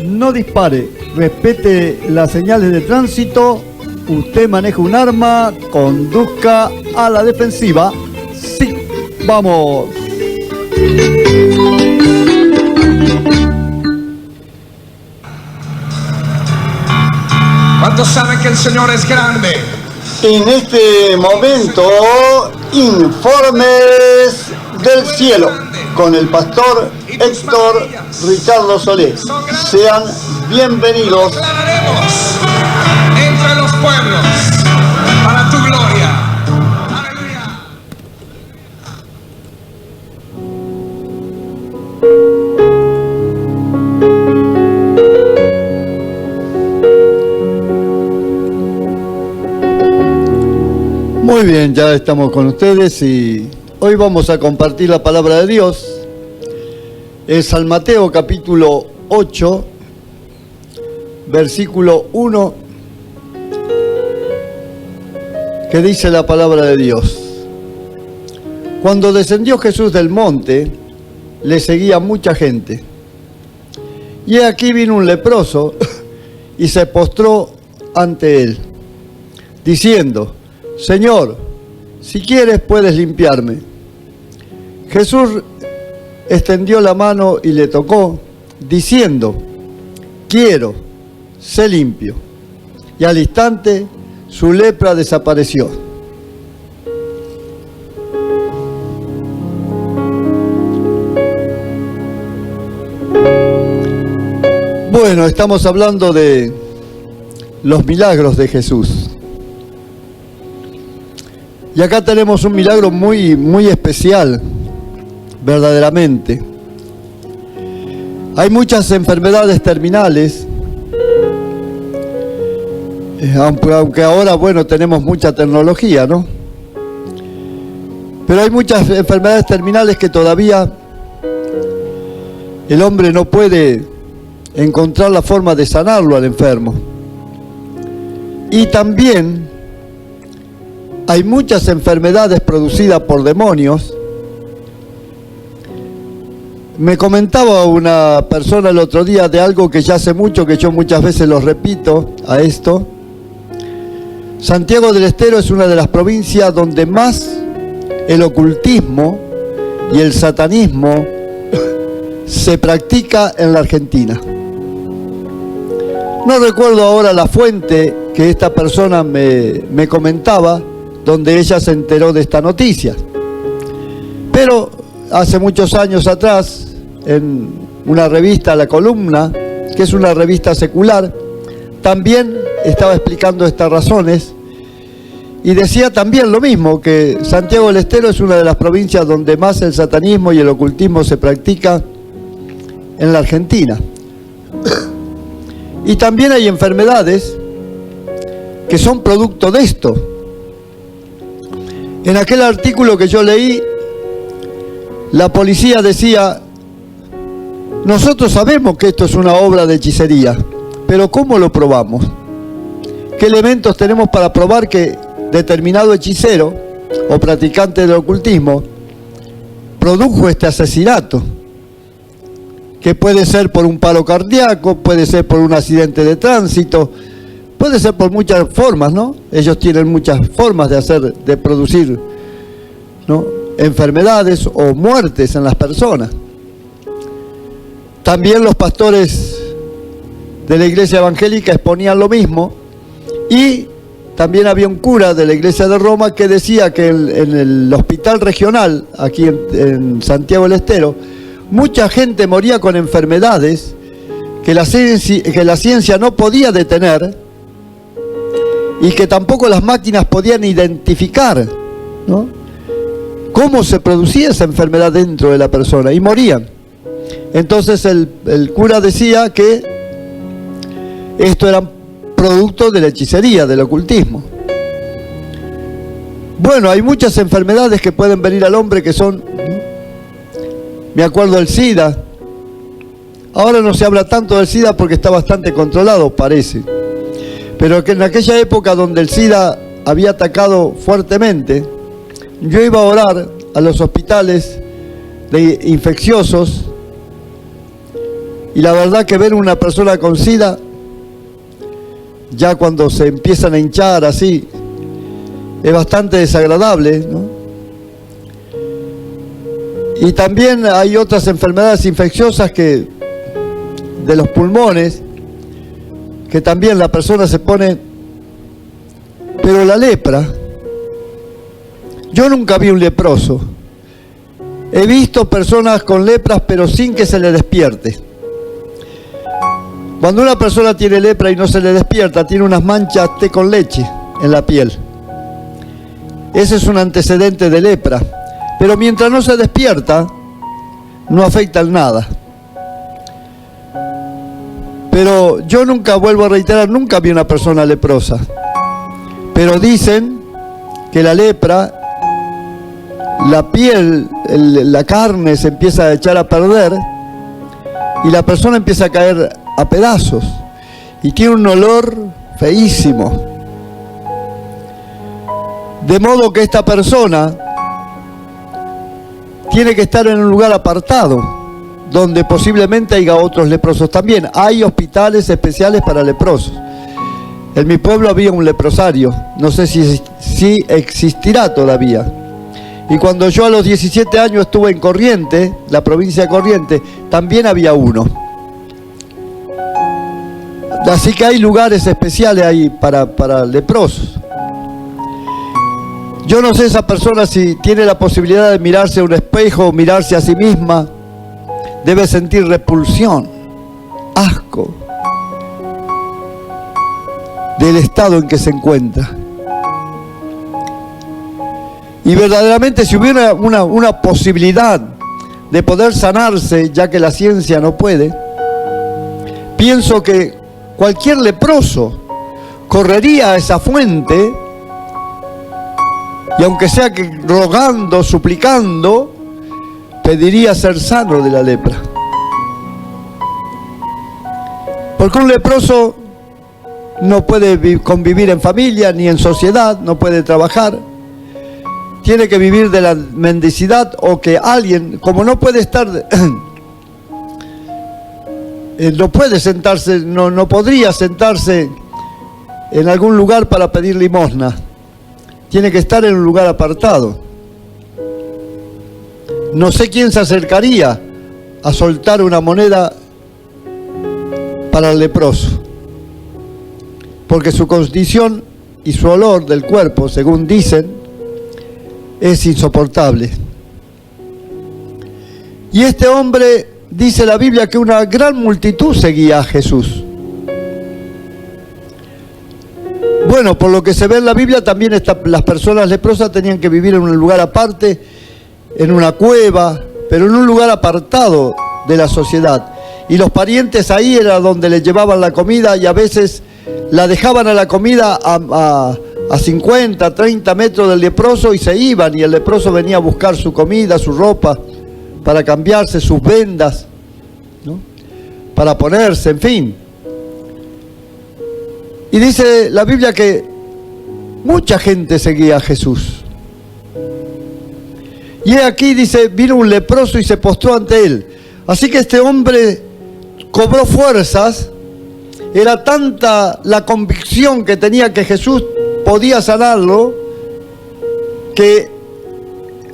no dispare, respete las señales de tránsito, usted maneja un arma, conduzca a la defensiva. Sí, vamos. ¿Cuántos saben que el Señor es grande? En este momento, informes del cielo con el pastor Héctor Ricardo Solé. Sean bienvenidos. Declararemos entre los pueblos para tu gloria. Aleluya. Muy bien, ya estamos con ustedes y hoy vamos a compartir la palabra de Dios. Es San Mateo capítulo 8, versículo 1, que dice la palabra de Dios. Cuando descendió Jesús del monte, le seguía mucha gente. Y he aquí vino un leproso y se postró ante él, diciendo: Señor, si quieres puedes limpiarme. Jesús extendió la mano y le tocó, diciendo: quiero, sé limpio. Y al instante su lepra desapareció. Bueno, estamos hablando de los milagros de Jesús. Y acá tenemos un milagro muy especial, verdaderamente. Hay muchas enfermedades terminales, aunque ahora, bueno, tenemos mucha tecnología, ¿no? Pero hay muchas enfermedades terminales que todavía el hombre no puede encontrar la forma de sanarlo al enfermo. Y también hay muchas enfermedades producidas por demonios. Me comentaba una persona el otro día de algo que ya hace mucho, que yo muchas veces lo repito a esto. Santiago del Estero es una de las provincias donde más el ocultismo y el satanismo se practica en la Argentina. No recuerdo ahora la fuente que esta persona me comentaba, donde ella se enteró de esta noticia. Pero hace muchos años atrás, en una revista, La Columna, que es una revista secular, también estaba explicando estas razones y decía también lo mismo, que Santiago del Estero es una de las provincias donde más el satanismo y el ocultismo se practica en la Argentina. Y también hay enfermedades que son producto de esto. En aquel artículo que yo leí, la policía decía: nosotros sabemos que esto es una obra de hechicería, pero ¿cómo lo probamos? ¿Qué elementos tenemos para probar que determinado hechicero o practicante del ocultismo produjo este asesinato? Que puede ser por un paro cardíaco, puede ser por un accidente de tránsito, puede ser por muchas formas, ¿no? Ellos tienen muchas formas de producir, ¿no?, enfermedades o muertes en las personas. También los pastores de la iglesia evangélica exponían lo mismo, y también había un cura de la iglesia de Roma que decía que en el hospital regional, aquí en Santiago del Estero, mucha gente moría con enfermedades que la ciencia no podía detener y que tampoco las máquinas podían identificar, ¿no?, cómo se producía esa enfermedad dentro de la persona, y morían. Entonces el cura decía que esto era producto de la hechicería, del ocultismo. Bueno, hay muchas enfermedades que pueden venir al hombre que son... Me acuerdo del SIDA. Ahora no se habla tanto del SIDA porque está bastante controlado, parece. Pero que en aquella época donde el SIDA había atacado fuertemente, yo iba a orar a los hospitales infecciosos Y la verdad que ver una persona con SIDA, ya cuando se empiezan a hinchar así, es bastante desagradable, ¿no? Y también hay otras enfermedades infecciosas de los pulmones, que también la persona se pone. Pero la lepra, yo nunca vi un leproso. He visto personas con lepras, pero sin que se le despierte. Cuando una persona tiene lepra y no se le despierta, tiene unas manchas té con leche en la piel. Ese es un antecedente de lepra. Pero mientras no se despierta, no afecta en nada. Pero yo nunca, vuelvo a reiterar, nunca vi una persona leprosa. Pero dicen que la lepra, la piel, la carne se empieza a echar a perder y la persona empieza a caer a pedazos y tiene un olor feísimo. De modo que esta persona tiene que estar en un lugar apartado, donde posiblemente haya otros leprosos también. Hay hospitales especiales para leprosos. En mi pueblo había un leprosario, no sé si existirá todavía. Y cuando yo a los 17 años estuve en Corrientes, la provincia de Corrientes, también había uno. Así que hay lugares especiales ahí para leprosos. Yo no sé esa persona si tiene la posibilidad de mirarse a un espejo o mirarse a sí misma. Debe sentir repulsión, asco del estado en que se encuentra. Y verdaderamente si hubiera una posibilidad de poder sanarse, ya que la ciencia no puede, pienso que cualquier leproso correría a esa fuente y aunque sea que rogando, suplicando, pediría ser sano de la lepra. Porque un leproso no puede convivir en familia ni en sociedad, no puede trabajar. Tiene que vivir de la mendicidad o que alguien, como no puede estar, no puede sentarse, no podría sentarse en algún lugar para pedir limosna. Tiene que estar en un lugar apartado. No sé quién se acercaría a soltar una moneda para el leproso, porque su condición y su olor del cuerpo, según dicen, es insoportable. Y este hombre, dice la Biblia, que una gran multitud seguía a Jesús. Bueno, por lo que se ve en la Biblia, también las personas leprosas tenían que vivir en un lugar aparte, en una cueva, pero en un lugar apartado de la sociedad. Y los parientes ahí era donde les llevaban la comida y a veces la dejaban a la comida a 50, 30 metros del leproso y se iban, y el leproso venía a buscar su comida, su ropa, para cambiarse, sus vendas, ¿no? Para ponerse, en fin. Y dice la Biblia que mucha gente seguía a Jesús. Y aquí dice, vino un leproso y se postró ante él. Así que este hombre cobró fuerzas. Era tanta la convicción que tenía que Jesús podía sanarlo, que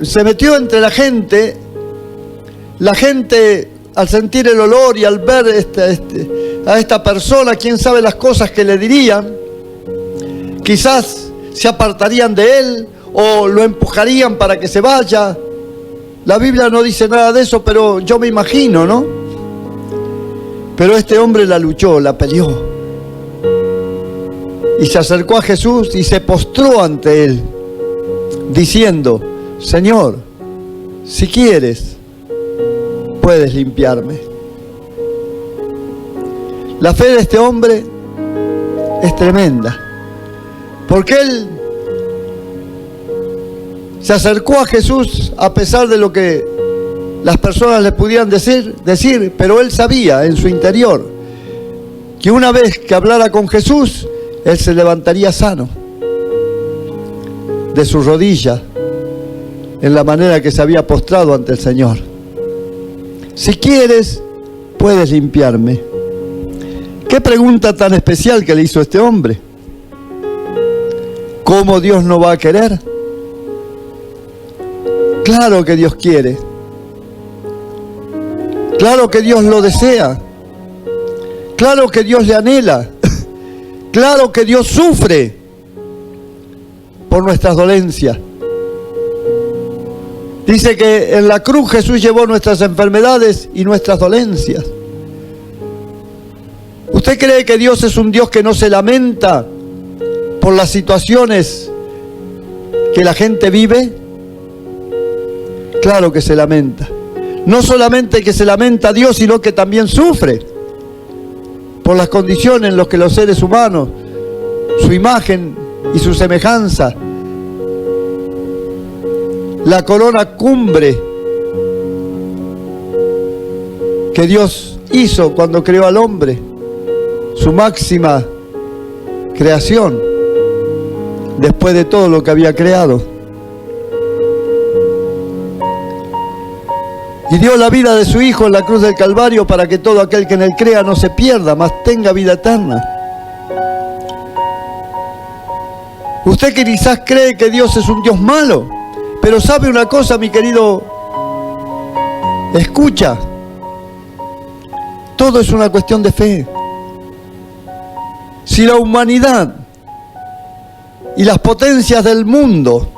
se metió entre la gente. La gente, al sentir el olor y al ver a esta persona, quién sabe las cosas que le dirían, quizás se apartarían de él o lo empujarían para que se vaya. La Biblia no dice nada de eso, pero yo me imagino, ¿no? Pero este hombre la luchó, la peleó. Y se acercó a Jesús y se postró ante él, diciendo, Señor, si quieres, puedes limpiarme. La fe de este hombre es tremenda, porque él se acercó a Jesús a pesar de lo que las personas le pudieran decir, pero él sabía en su interior que una vez que hablara con Jesús, él se levantaría sano de su rodilla en la manera que se había postrado ante el Señor. Si quieres, puedes limpiarme. Qué pregunta tan especial que le hizo este hombre. ¿Cómo Dios no va a querer? Claro que Dios quiere. Claro que Dios lo desea. Claro que Dios le anhela. Claro que Dios sufre por nuestras dolencias. Dice que en la cruz Jesús llevó nuestras enfermedades y nuestras dolencias. ¿Usted cree que Dios es un Dios que no se lamenta por las situaciones que la gente vive? Claro que se lamenta. No solamente que se lamenta Dios, sino que también sufre por las condiciones en las que los seres humanos, su imagen y su semejanza, la corona cumbre que Dios hizo cuando creó al hombre, su máxima creación, después de todo lo que había creado. Y dio la vida de su Hijo en la cruz del Calvario para que todo aquel que en él crea no se pierda, mas tenga vida eterna. Usted que quizás cree que Dios es un Dios malo, pero sabe una cosa, mi querido, escucha, todo es una cuestión de fe. Si la humanidad y las potencias del mundo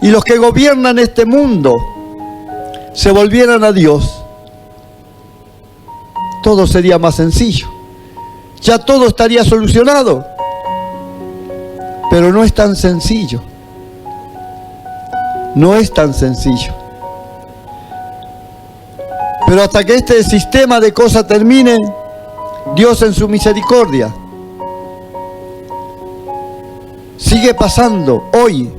y los que gobiernan este mundo se volvieran a Dios, todo sería más sencillo. Ya todo estaría solucionado. Pero no es tan sencillo. No es tan sencillo. Pero hasta que este sistema de cosas termine, Dios en su misericordia sigue pasando hoy,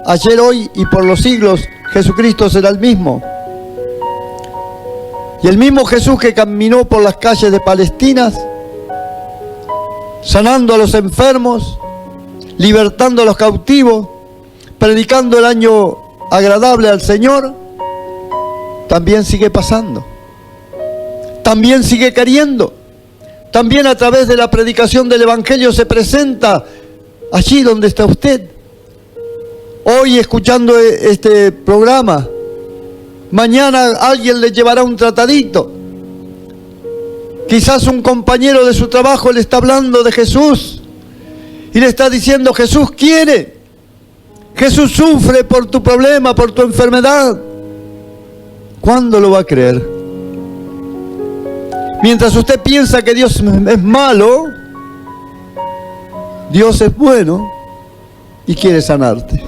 ayer, hoy y por los siglos. Jesucristo será el mismo. Y el mismo Jesús que caminó por las calles de Palestina, sanando a los enfermos, libertando a los cautivos, predicando el año agradable al Señor, también sigue pasando. También sigue queriendo. También a través de la predicación del Evangelio se presenta allí donde está usted. Hoy escuchando este programa, mañana alguien le llevará un tratadito. Quizás un compañero de su trabajo le está hablando de Jesús y le está diciendo: Jesús quiere, Jesús sufre por tu problema, por tu enfermedad. ¿Cuándo lo va a creer? Mientras usted piensa que Dios es malo, Dios es bueno y quiere sanarte.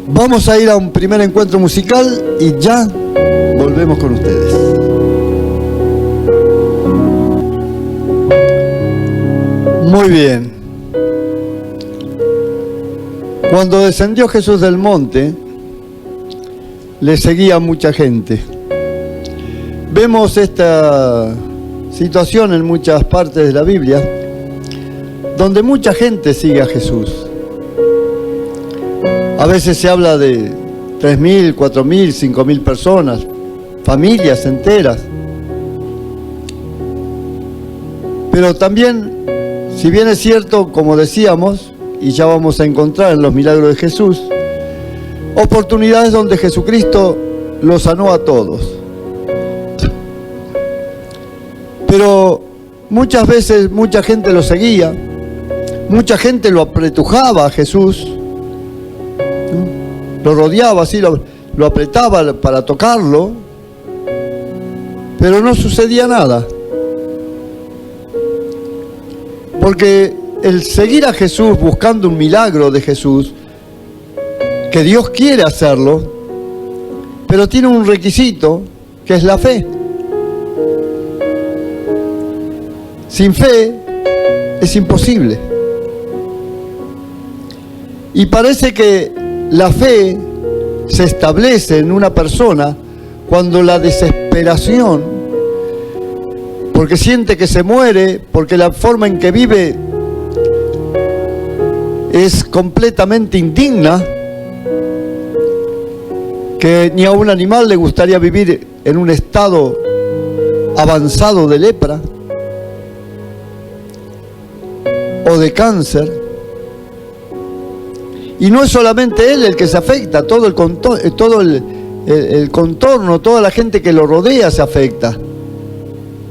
Vamos a ir a un primer encuentro musical y ya volvemos con ustedes. Muy bien. Cuando descendió Jesús del monte, le seguía mucha gente. Vemos esta situación en muchas partes de la Biblia, donde mucha gente sigue a Jesús. A veces se habla de 3.000, 4.000, 5.000 personas, familias enteras. Pero también, si bien es cierto, como decíamos, y ya vamos a encontrar en los milagros de Jesús, oportunidades donde Jesucristo los sanó a todos. Pero muchas veces mucha gente lo seguía, mucha gente lo apretujaba a Jesús, lo rodeaba así, lo apretaba para tocarlo, pero no sucedía nada. Porque el seguir a Jesús buscando un milagro de Jesús, que Dios quiere hacerlo, pero tiene un requisito, que es la fe. Sin fe es imposible. Y parece que la fe se establece en una persona cuando la desesperación, porque siente que se muere, porque la forma en que vive es completamente indigna, que ni a un animal le gustaría vivir en un estado avanzado de lepra o de cáncer. Y no es solamente él el que se afecta, todo el contorno, toda la gente que lo rodea se afecta.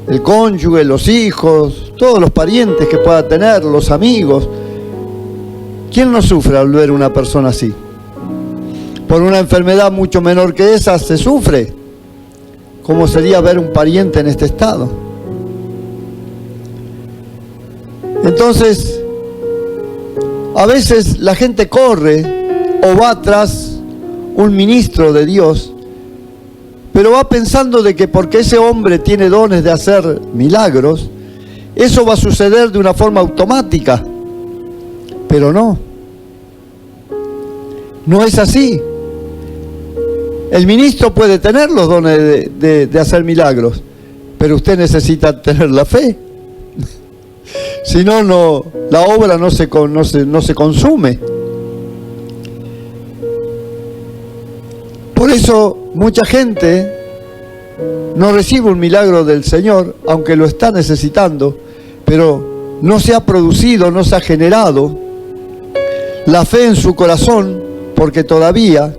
El cónyuge, los hijos, todos los parientes que pueda tener, los amigos. ¿Quién no sufre al ver una persona así? Por una enfermedad mucho menor que esa se sufre. ¿Cómo sería ver un pariente en este estado? Entonces, a veces la gente corre o va tras un ministro de Dios, pero va pensando de que porque ese hombre tiene dones de hacer milagros, eso va a suceder de una forma automática. Pero no es así. El ministro puede tener los dones de hacer milagros, pero usted necesita tener la fe. Si no, la obra no se consume. Por eso mucha gente no recibe un milagro del Señor, aunque lo está necesitando, pero no se ha producido, no se ha generado la fe en su corazón, porque todavía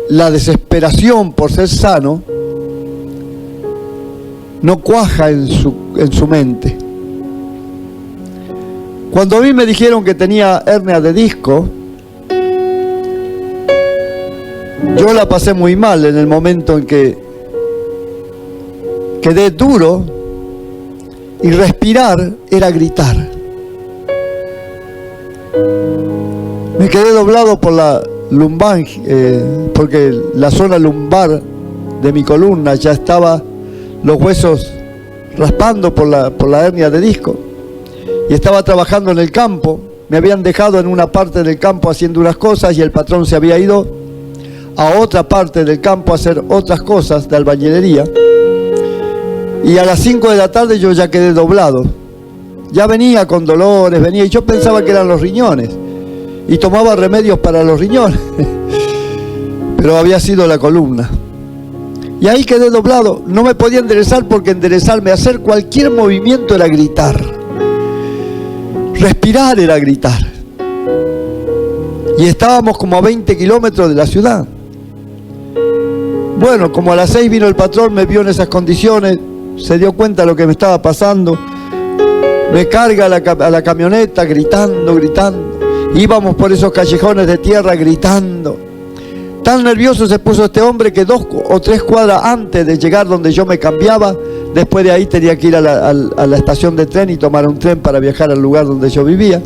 la desesperación por ser sano no cuaja en su mente. Cuando a mí me dijeron que tenía hernia de disco, yo la pasé muy mal en el momento en que quedé duro y respirar era gritar. Me quedé doblado por la lumbar, porque la zona lumbar de mi columna ya estaba los huesos raspando por la hernia de disco, y estaba trabajando en el campo. Me habían dejado en una parte del campo haciendo unas cosas y el patrón se había ido a otra parte del campo a hacer otras cosas de albañilería, y a las 5 de la tarde yo ya quedé doblado. Ya venía con dolores, y yo pensaba que eran los riñones y tomaba remedios para los riñones pero había sido la columna. Y ahí quedé doblado, no me podía enderezar, porque enderezarme, hacer cualquier movimiento era gritar. Respirar era gritar. Y estábamos como a 20 kilómetros de la ciudad. Bueno, como a las 6 vino el patrón, me vio en esas condiciones, se dio cuenta de lo que me estaba pasando, me carga a la camioneta gritando. Íbamos por esos callejones de tierra gritando. Tan nervioso se puso este hombre que 2 o 3 cuadras antes de llegar donde yo me cambiaba, después de ahí tenía que ir a la estación de tren y tomar un tren para viajar al lugar donde yo vivía.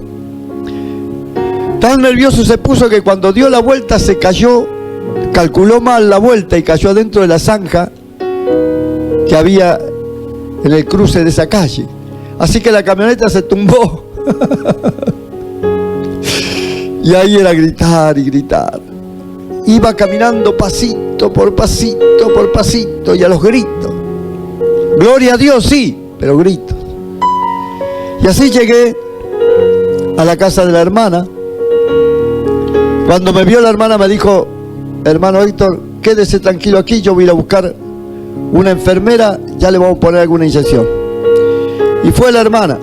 Tan nervioso se puso que cuando dio la vuelta se cayó, calculó mal la vuelta y cayó adentro de la zanja que había en el cruce de esa calle. Así que la camioneta se tumbó. Y ahí era gritar y gritar. Iba caminando pasito por pasito y a los gritos. Gloria a Dios, sí, pero gritos. Y así llegué a la casa de la hermana. Cuando me vio la hermana me dijo: hermano Héctor, quédese tranquilo aquí, yo voy a ir a buscar una enfermera, ya le vamos a poner alguna inyección. Y fue la hermana.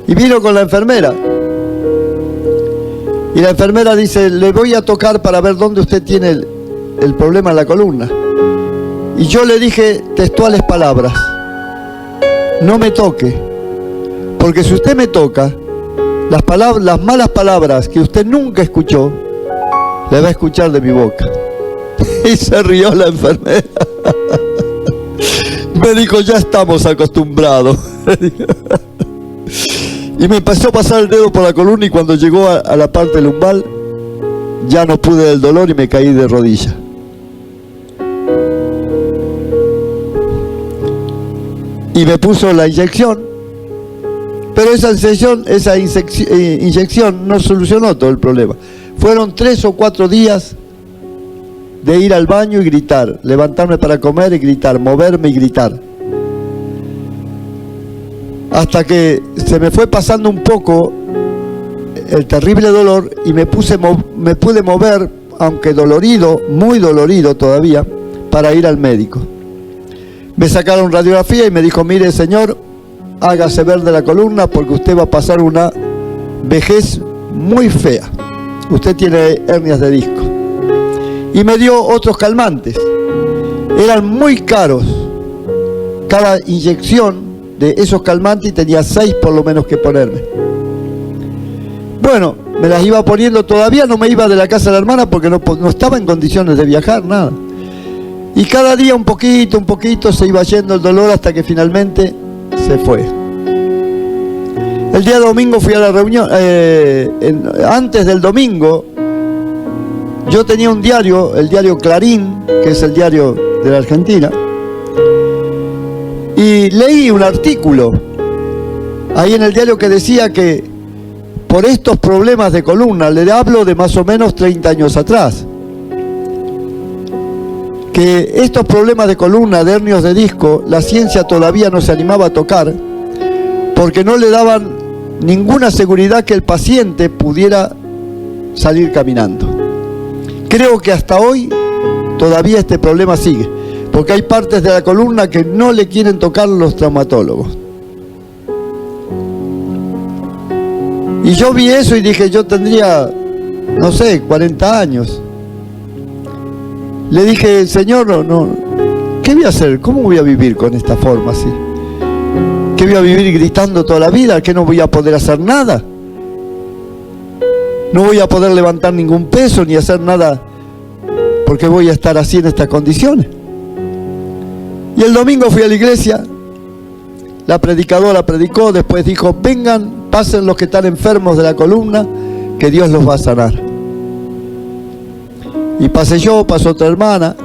Y vino con la enfermera. Y la enfermera dice: le voy a tocar para ver dónde usted tiene el problema en la columna. Y yo le dije textuales palabras: no me toque, porque si usted me toca, las malas palabras que usted nunca escuchó, le va a escuchar de mi boca. Y se rió la enfermera. Me dijo: ya estamos acostumbrados. Y me empezó a pasar el dedo por la columna, y cuando llegó a la parte lumbar, ya no pude del dolor y me caí de rodillas. Y me puso la inyección, pero esa inyección no solucionó todo el problema. Fueron 3 o 4 días de ir al baño y gritar, levantarme para comer y gritar, moverme y gritar. hasta que se me fue pasando un poco el terrible dolor y me pude mover, aunque dolorido, muy dolorido todavía, para ir al médico. Me sacaron radiografía y me dijo: mire, señor, hágase ver de la columna porque usted va a pasar una vejez muy fea. Usted tiene hernias de disco. Y me dio otros calmantes. Eran muy caros. Cada inyección de esos calmantes, y tenía 6 por lo menos que ponerme. Bueno, me las iba poniendo, todavía no me iba de la casa de la hermana porque no estaba en condiciones de viajar, nada. Y cada día un poquito se iba yendo el dolor hasta que finalmente se fue. El día domingo fui a la reunión. Antes del domingo, yo tenía un diario, el diario Clarín, que es el diario de la Argentina, y leí un artículo ahí en el diario que decía que por estos problemas de columna, le hablo de más o menos 30 años atrás, que estos problemas de columna, de hernias de disco, la ciencia todavía no se animaba a tocar porque no le daban ninguna seguridad que el paciente pudiera salir caminando. Creo que hasta hoy todavía este problema sigue, porque hay partes de la columna que no le quieren tocar los traumatólogos. Y yo vi eso y dije, yo tendría, no sé, 40 años. Le dije: Señor, ¿qué voy a hacer? ¿Cómo voy a vivir con esta forma así? ¿Qué voy a vivir gritando toda la vida? ¿Que no voy a poder hacer nada? No voy a poder levantar ningún peso ni hacer nada porque voy a estar así en estas condiciones. Y el domingo fui a la iglesia, la predicadora predicó, después dijo: vengan, pasen los que están enfermos de la columna, que Dios los va a sanar. Y pasé yo, pasó otra hermana,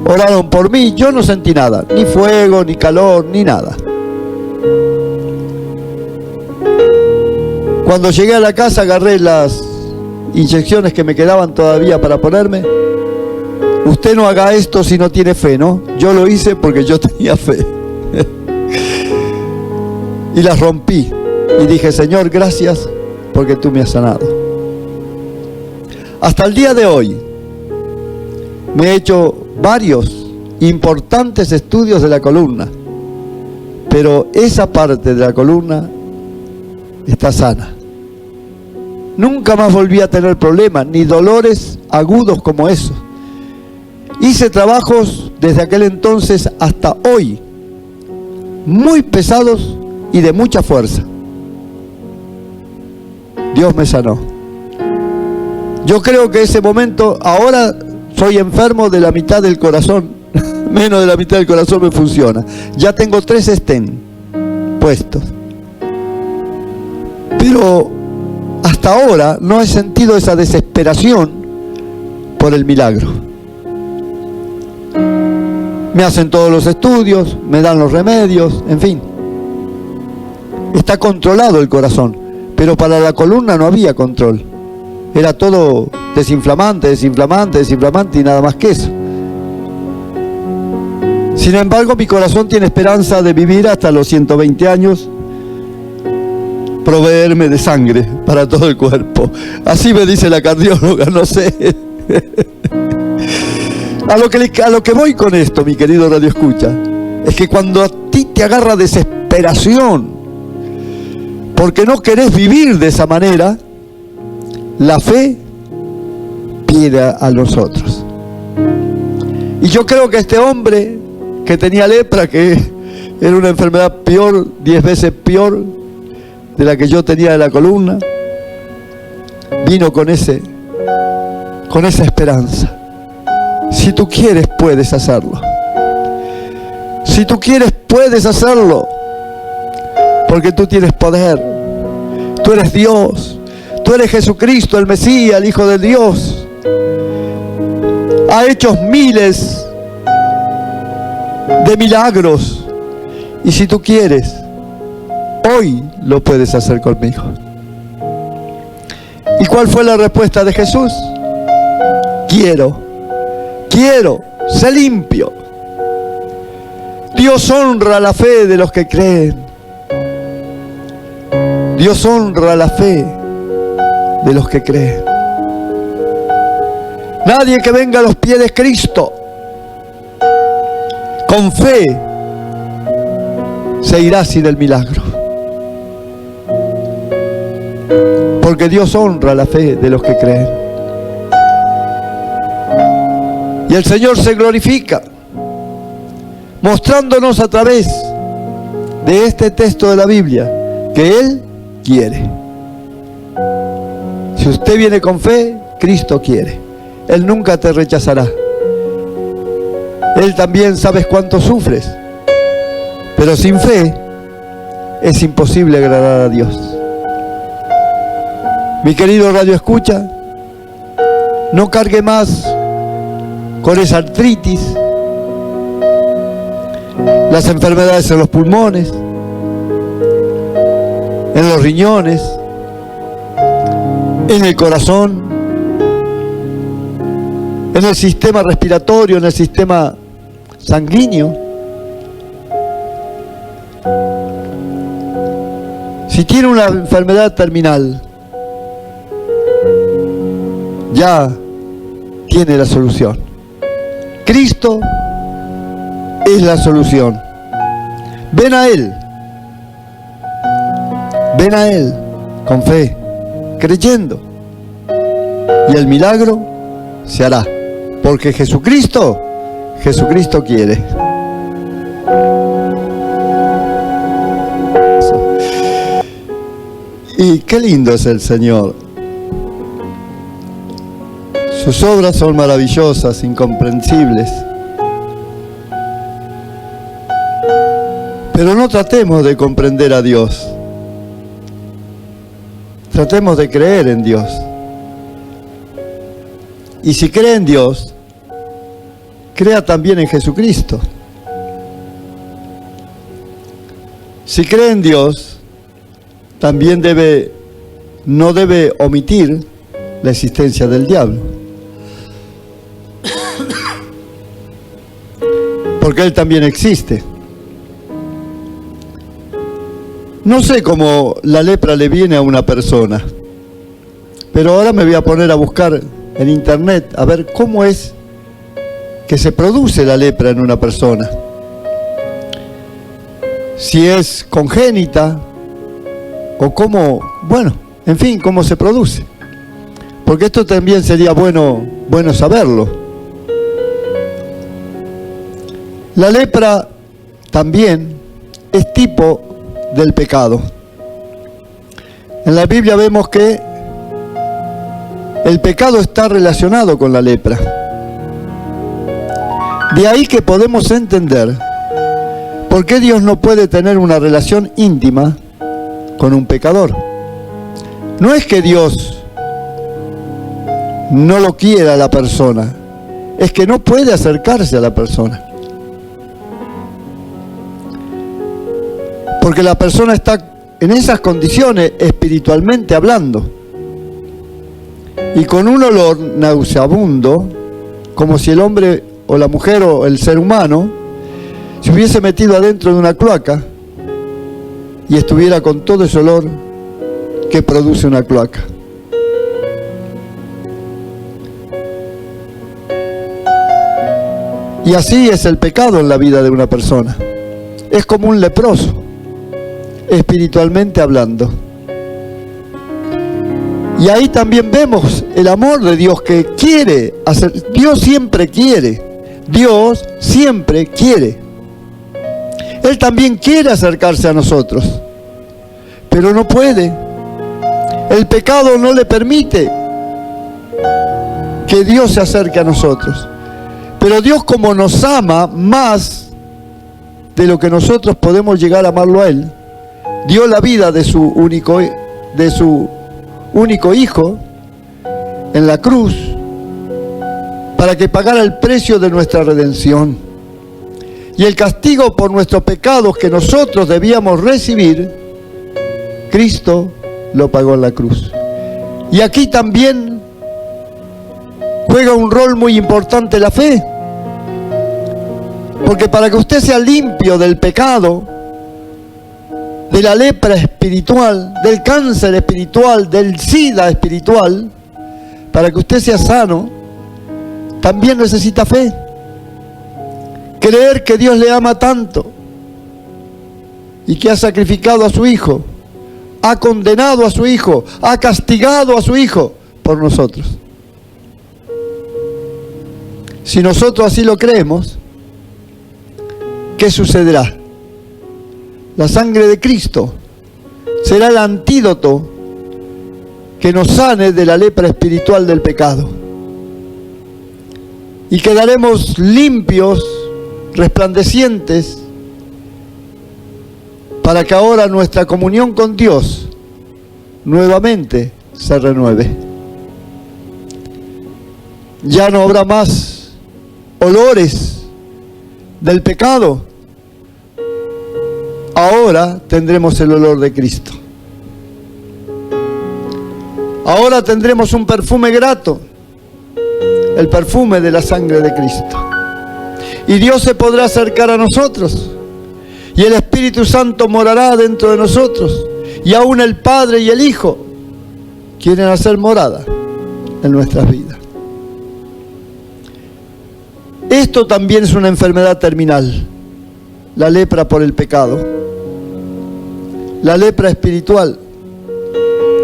oraron por mí, yo no sentí nada, ni fuego, ni calor, ni nada. Cuando llegué a la casa agarré las inyecciones que me quedaban todavía para ponerme. Usted no haga esto si no tiene fe, ¿no? Yo lo hice porque yo tenía fe. Y las rompí y dije: Señor, gracias porque tú me has sanado. Hasta el día de hoy me he hecho varios importantes estudios de la columna, pero esa parte de la columna está sana. Nunca más volví a tener problemas ni dolores agudos como esos. Hice trabajos desde aquel entonces hasta hoy muy pesados y de mucha fuerza. Dios me sanó. Yo creo que ese momento, ahora soy enfermo de la mitad del corazón, menos de la mitad del corazón me funciona. Ya tengo 3 stents puestos. Pero hasta ahora no he sentido esa desesperación por el milagro. Me hacen todos los estudios, me dan los remedios, en fin. Está controlado el corazón, pero para la columna no había control. Era todo desinflamante, desinflamante, desinflamante y nada más que eso. Sin embargo, mi corazón tiene esperanza de vivir hasta los 120 años, proveerme de sangre para todo el cuerpo. Así me dice la cardióloga, no sé. A lo que voy con esto, mi querido Radio Escucha, es que cuando a ti te agarra desesperación porque no querés vivir de esa manera, la fe pide a nosotros. Y yo creo que este hombre que tenía lepra, que era una enfermedad peor, 10 veces peor de la que yo tenía de la columna, vino con esa esperanza. Si tú quieres, puedes hacerlo. Si tú quieres, puedes hacerlo. Porque tú tienes poder. Tú eres Dios. Tú eres Jesucristo, el Mesías, el Hijo de Dios. Ha hecho miles de milagros. Y si tú quieres, hoy lo puedes hacer conmigo. ¿Y cuál fue la respuesta de Jesús? Quiero, sé limpio. Dios honra la fe de los que creen. Dios honra la fe de los que creen. Nadie que venga a los pies de Cristo con fe se irá sin el milagro. Porque Dios honra la fe de los que creen. Y el Señor se glorifica, mostrándonos a través de este texto de la Biblia que Él quiere. Si usted viene con fe, Cristo quiere. Él nunca te rechazará. Él también sabes cuánto sufres, pero sin fe es imposible agradar a Dios. Mi querido Radio Escucha, no cargue más con esa artritis, las enfermedades en los pulmones, en los riñones, en el corazón, en el sistema respiratorio, en el sistema sanguíneo. Si tiene una enfermedad terminal, ya tiene la solución. Cristo es la solución. Ven a Él. Ven a Él con fe, creyendo. Y el milagro se hará. Porque Jesucristo quiere. Y qué lindo es el Señor. Sus obras son maravillosas, incomprensibles. Pero no tratemos de comprender a Dios. Tratemos de creer en Dios. Y si cree en Dios, crea también en Jesucristo. Si cree en Dios, también no debe omitir la existencia del diablo. Porque él también existe. No sé cómo la lepra le viene a una persona, pero ahora me voy a poner a buscar en internet a ver cómo es que se produce la lepra en una persona. Si es congénita o cómo, en fin, cómo se produce. Porque esto también sería bueno saberlo. La lepra también es tipo del pecado. En la Biblia vemos que el pecado está relacionado con la lepra. De ahí que podemos entender por qué Dios no puede tener una relación íntima con un pecador. No es que Dios no lo quiera a la persona, es que no puede acercarse a la persona. Porque la persona está en esas condiciones espiritualmente hablando y con un olor nauseabundo, como si el hombre o la mujer o el ser humano se hubiese metido adentro de una cloaca y estuviera con todo ese olor que produce una cloaca. Y así es el pecado en la vida de una persona. Es como un leproso, espiritualmente hablando. Y ahí también vemos el amor de Dios que quiere hacer. Dios siempre quiere. Dios siempre quiere. Él también quiere acercarse a nosotros, pero no puede. El pecado no le permite que Dios se acerque a nosotros. Pero Dios, como nos ama más de lo que nosotros podemos llegar a amarlo a Él, dio la vida de su único Hijo en la cruz para que pagara el precio de nuestra redención. Y el castigo por nuestros pecados que nosotros debíamos recibir, Cristo lo pagó en la cruz. Y aquí también juega un rol muy importante la fe. Porque para que usted sea limpio del pecado, de la lepra espiritual, del cáncer espiritual, del SIDA espiritual, para que usted sea sano, también necesita fe. Creer que Dios le ama tanto y que ha sacrificado a su Hijo, ha condenado a su Hijo, ha castigado a su Hijo por nosotros. Si nosotros así lo creemos, ¿qué sucederá? La sangre de Cristo será el antídoto que nos sane de la lepra espiritual del pecado. Y quedaremos limpios, resplandecientes, para que ahora nuestra comunión con Dios nuevamente se renueve. Ya no habrá más olores del pecado. Ahora tendremos el olor de Cristo. Ahora tendremos un perfume grato, el perfume de la sangre de Cristo. Y Dios se podrá acercar a nosotros, y el Espíritu Santo morará dentro de nosotros, y aún el Padre y el Hijo quieren hacer morada en nuestras vidas. Esto también es una enfermedad terminal, la lepra por el pecado. La lepra espiritual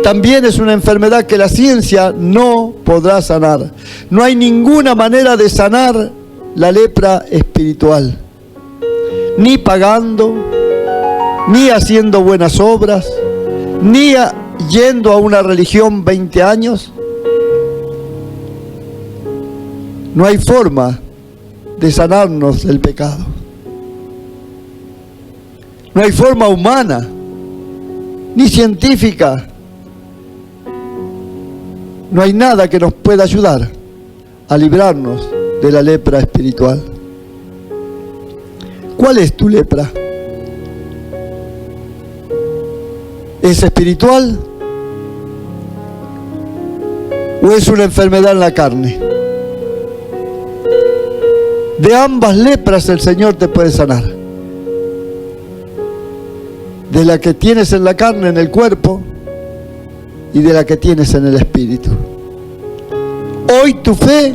también es una enfermedad que la ciencia no podrá sanar. No hay ninguna manera de sanar la lepra espiritual, ni pagando, ni haciendo buenas obras, ni yendo a una religión 20 años. No hay forma de sanarnos del pecado. No hay forma humana, ni científica. No hay nada que nos pueda ayudar a librarnos de la lepra espiritual. ¿Cuál es tu lepra? ¿Es espiritual o es una enfermedad en la carne? De ambas lepras el Señor te puede sanar. De la que tienes en la carne, en el cuerpo, y de la que tienes en el espíritu. Hoy tu fe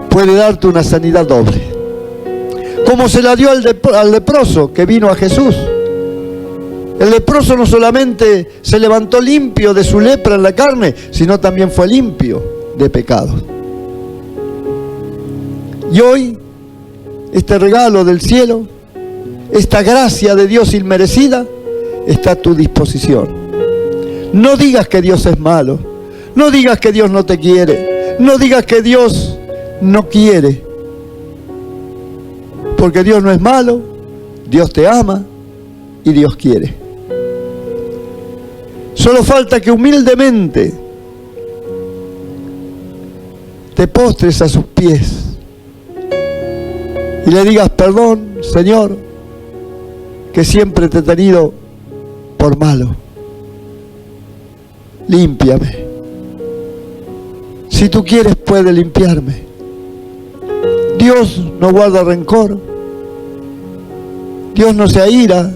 puede darte una sanidad doble, como se la dio al leproso que vino a Jesús. El leproso no solamente se levantó limpio de su lepra en la carne, sino también fue limpio de pecado. Y hoy, este regalo del cielo, esta gracia de Dios inmerecida, está a tu disposición. No digas que Dios es malo, no digas que Dios no te quiere, no digas que Dios no quiere, porque Dios no es malo, Dios te ama y Dios quiere. Solo falta que humildemente te postres a sus pies y le digas: perdón, Señor, que siempre te he tenido por malo. Límpiame. Si tú quieres, puede limpiarme. Dios no guarda rencor. Dios no se aira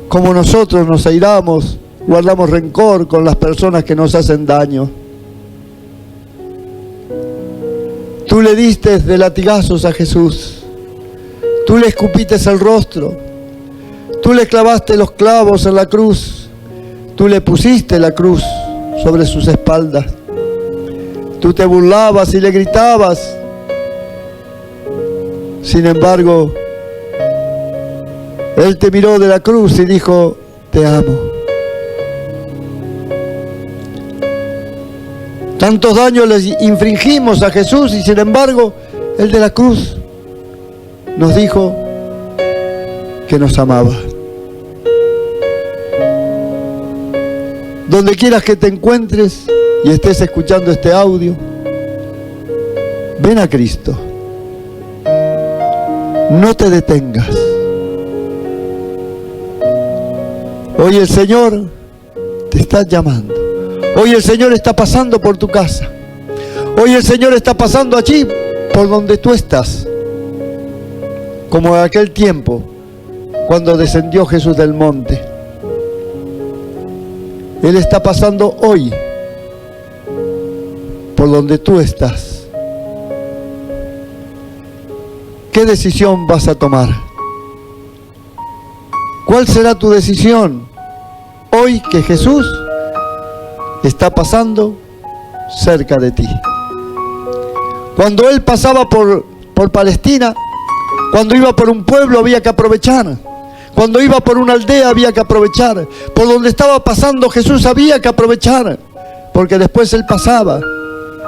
como nosotros nos airamos, guardamos rencor con las personas que nos hacen daño. Tú le diste de latigazos a Jesús. Tú le escupiste el rostro. Tú le clavaste los clavos en la cruz. Tú le pusiste la cruz sobre sus espaldas. Tú te burlabas y le gritabas. Sin embargo, Él te miró de la cruz y dijo: te amo. Tantos daños les infringimos a Jesús y sin embargo, Él de la cruz nos dijo que nos amaba. Donde quieras que te encuentres y estés escuchando este audio, ven a Cristo. No te detengas. Hoy el Señor te está llamando. Hoy el Señor está pasando por tu casa. Hoy el Señor está pasando allí por donde tú estás, como en aquel tiempo cuando descendió Jesús del monte. Él está pasando hoy por donde tú estás. ¿Qué decisión vas a tomar? ¿Cuál será tu decisión hoy que Jesús está pasando cerca de ti? Cuando Él pasaba por Palestina, cuando iba por un pueblo había que aprovechar. Cuando iba por una aldea había que aprovechar. Por donde estaba pasando Jesús había que aprovechar. Porque después Él pasaba.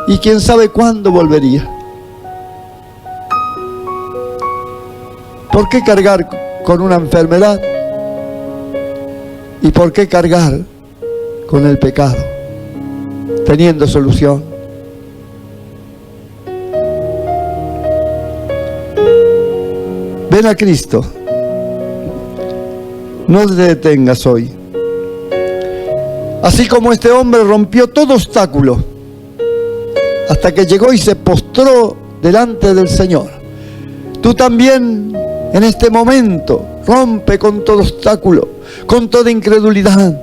Y quién sabe cuándo volvería. ¿Por qué cargar con una enfermedad? ¿Y por qué cargar con el pecado? Teniendo solución. Ven a Cristo. No te detengas hoy. Así como este hombre rompió todo obstáculo hasta que llegó y se postró delante del Señor, tú también en este momento rompe con todo obstáculo, con toda incredulidad,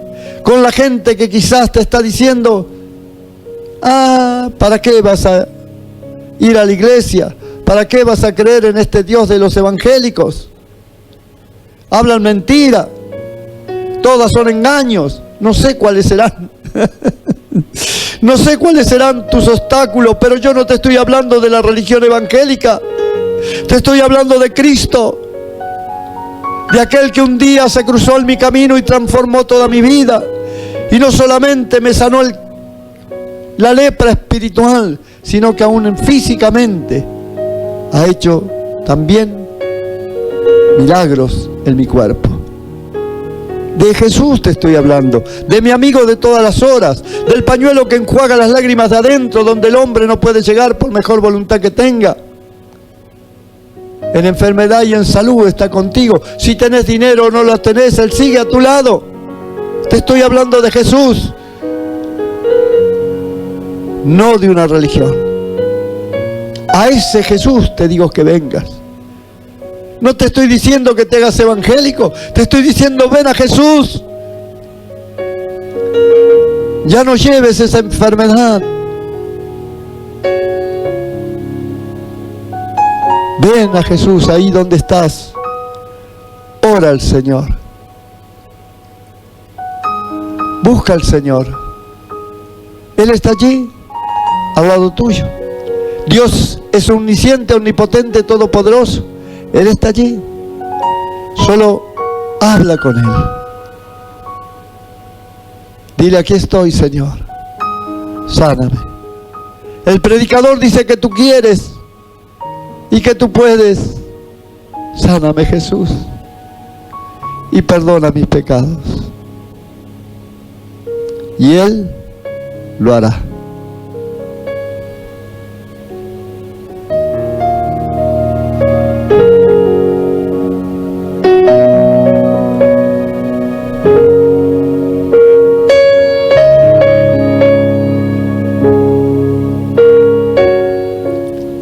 con la gente que quizás te está diciendo: ¿para qué vas a ir a la iglesia? ¿Para qué vas a creer en este Dios de los evangélicos? Hablan mentira, todas son engaños. No sé cuáles serán. No sé cuáles serán tus obstáculos, pero yo no te estoy hablando de la religión evangélica. Te estoy hablando de Cristo, de aquel que un día se cruzó en mi camino y transformó toda mi vida. Y no solamente me sanó la lepra espiritual, sino que aún físicamente ha hecho también milagros en mi cuerpo. De Jesús te estoy hablando, de mi amigo de todas las horas, del pañuelo que enjuaga las lágrimas de adentro, donde el hombre no puede llegar por mejor voluntad que tenga. En enfermedad y en salud está contigo. Si tenés dinero o no lo tenés, Él sigue a tu lado. Te estoy hablando de Jesús, no de una religión. A ese Jesús te digo que vengas. No te estoy diciendo que te hagas evangélico, te estoy diciendo: ven a Jesús. Ya no lleves esa enfermedad. Ven a Jesús ahí donde estás. Ora al Señor. Busca al Señor. Él está allí, al lado tuyo. Dios es omnisciente, omnipotente, todopoderoso. Él está allí. Solo habla con Él. Dile: aquí estoy, Señor. Sáname. El predicador dice que tú quieres y que tú puedes. Sáname, Jesús, y perdona mis pecados. Y Él lo hará.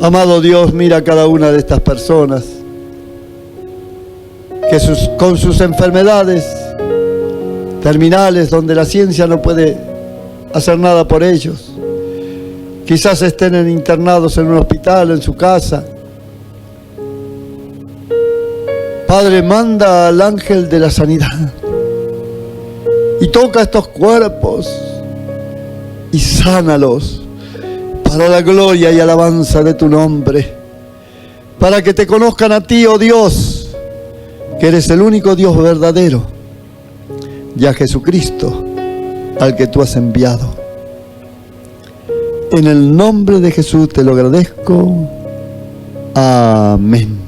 Amado Dios, mira a cada una de estas personas que con sus enfermedades terminales, donde la ciencia no puede hacer nada por ellos, quizás estén internados en un hospital, en su casa. Padre, manda al ángel de la sanidad y toca estos cuerpos y sánalos, para la gloria y alabanza de tu nombre, para que te conozcan a ti, oh Dios, que eres el único Dios verdadero, y a Jesucristo, al que tú has enviado. En el nombre de Jesús te lo agradezco. Amén.